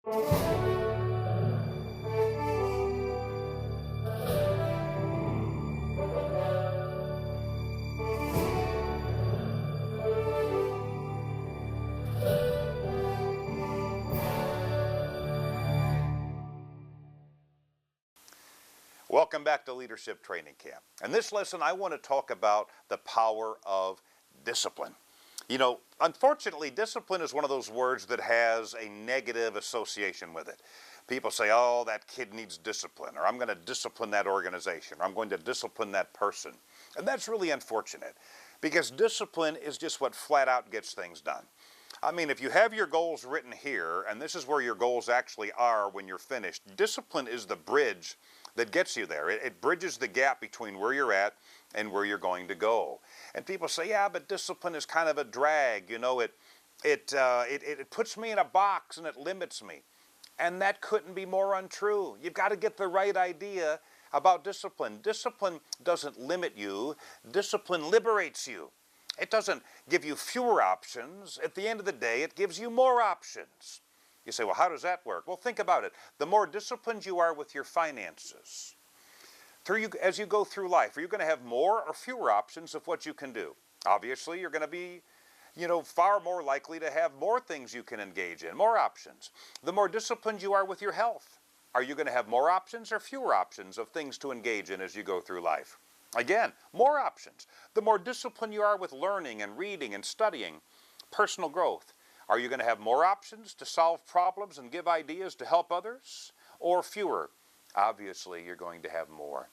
Welcome back to Leadership Training Camp. In this lesson, I want to talk about the power of discipline. You know, unfortunately, discipline is one of those words that has a negative association with it. People say, oh, that kid needs discipline, or I'm going to discipline that organization, or I'm going to discipline that person. And that's really unfortunate, because discipline is just what flat out gets things done. I mean, if you have your goals written here, and this is where your goals actually are when you're finished, discipline is the bridge that gets you there. It bridges the gap between where you're at and where you're going to go. And people say, yeah, but discipline is kind of a drag. You know, it puts me in a box and it limits me. And that couldn't be more untrue. You've got to get the right idea about discipline. Discipline doesn't limit you. Discipline liberates you. It doesn't give you fewer options. At the end of the day, it gives you more options. You say, well, how does that work? Well, think about it. The more disciplined you are with your finances, as you go through life, are you going to have more or fewer options of what you can do? Obviously, you're going to be, far more likely to have more things you can engage in, more options. The more disciplined you are with your health, are you going to have more options or fewer options of things to engage in as you go through life? Again, more options. The more disciplined you are with learning and reading and studying, personal growth, are you going to have more options to solve problems and give ideas to help others, or fewer? Obviously, you're going to have more.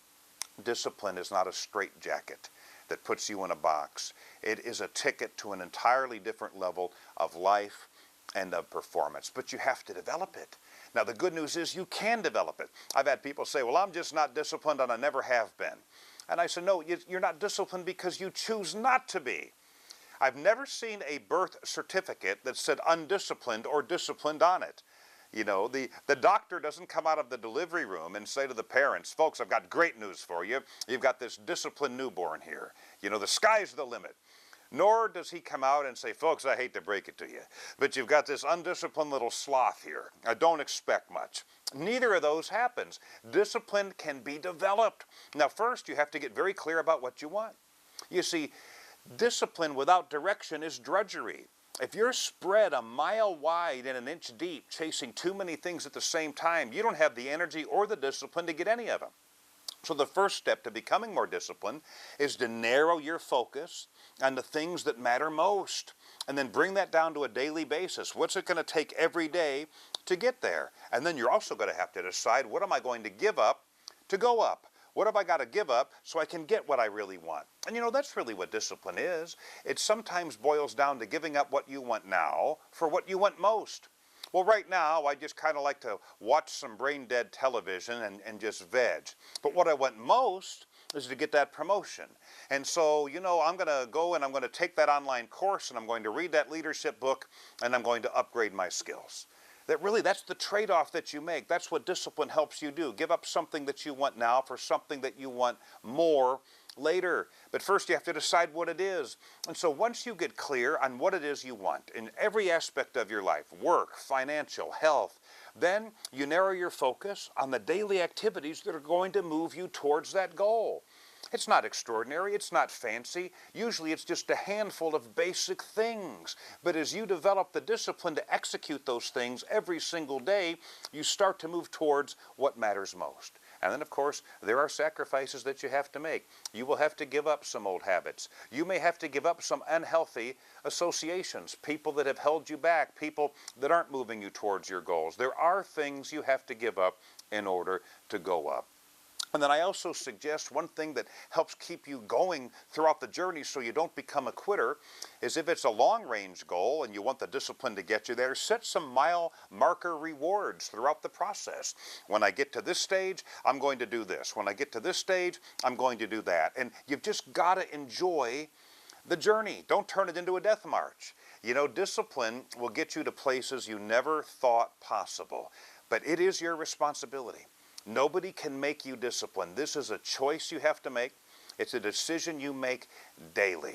Discipline is not a straitjacket that puts you in a box. It is a ticket to an entirely different level of life and of performance, but you have to develop it. Now, the good news is you can develop it. I've had people say, well, I'm just not disciplined and I never have been. And I said, no, you're not disciplined because you choose not to be. I've never seen a birth certificate that said undisciplined or disciplined on it. You know, the doctor doesn't come out of the delivery room and say to the parents, folks, I've got great news for you. You've got this disciplined newborn here. You know, the sky's the limit. Nor does he come out and say, folks, I hate to break it to you, but you've got this undisciplined little sloth here. I don't expect much. Neither of those happens. Discipline can be developed. Now, first, you have to get very clear about what you want. You see, discipline without direction is drudgery. If you're spread a mile wide and an inch deep chasing too many things at the same time, you don't have the energy or the discipline to get any of them. So the first step to becoming more disciplined is to narrow your focus on the things that matter most, and then bring that down to a daily basis. What's it going to take every day to get there? And then you're also going to have to decide, what am I going to give up to go up? What have I got to give up so I can get what I really want? And that's really what discipline is. It sometimes boils down to giving up what you want now for what you want most. Well, right now, I just kind of like to watch some brain-dead television and just veg. But what I want most is to get that promotion. And so, I'm going to go and I'm going to take that online course and I'm going to read that leadership book and I'm going to upgrade my skills. That's the trade-off that you make. That's what discipline helps you do. Give up something that you want now for something that you want more later. But first you have to decide what it is. And so once you get clear on what it is you want in every aspect of your life, work, financial, health, then you narrow your focus on the daily activities that are going to move you towards that goal. It's not extraordinary, it's not fancy. Usually it's just a handful of basic things. But as you develop the discipline to execute those things every single day, you start to move towards what matters most. And then, of course, there are sacrifices that you have to make. You will have to give up some old habits. You may have to give up some unhealthy associations, people that have held you back, people that aren't moving you towards your goals. There are things you have to give up in order to go up. And then I also suggest one thing that helps keep you going throughout the journey so you don't become a quitter is, if it's a long-range goal and you want the discipline to get you there, set some mile marker rewards throughout the process. When I get to this stage, I'm going to do this. When I get to this stage, I'm going to do that. And you've just got to enjoy the journey. Don't turn it into a death march. Discipline will get you to places you never thought possible, but it is your responsibility. Nobody can make you disciplined. This is a choice you have to make. It's a decision you make daily.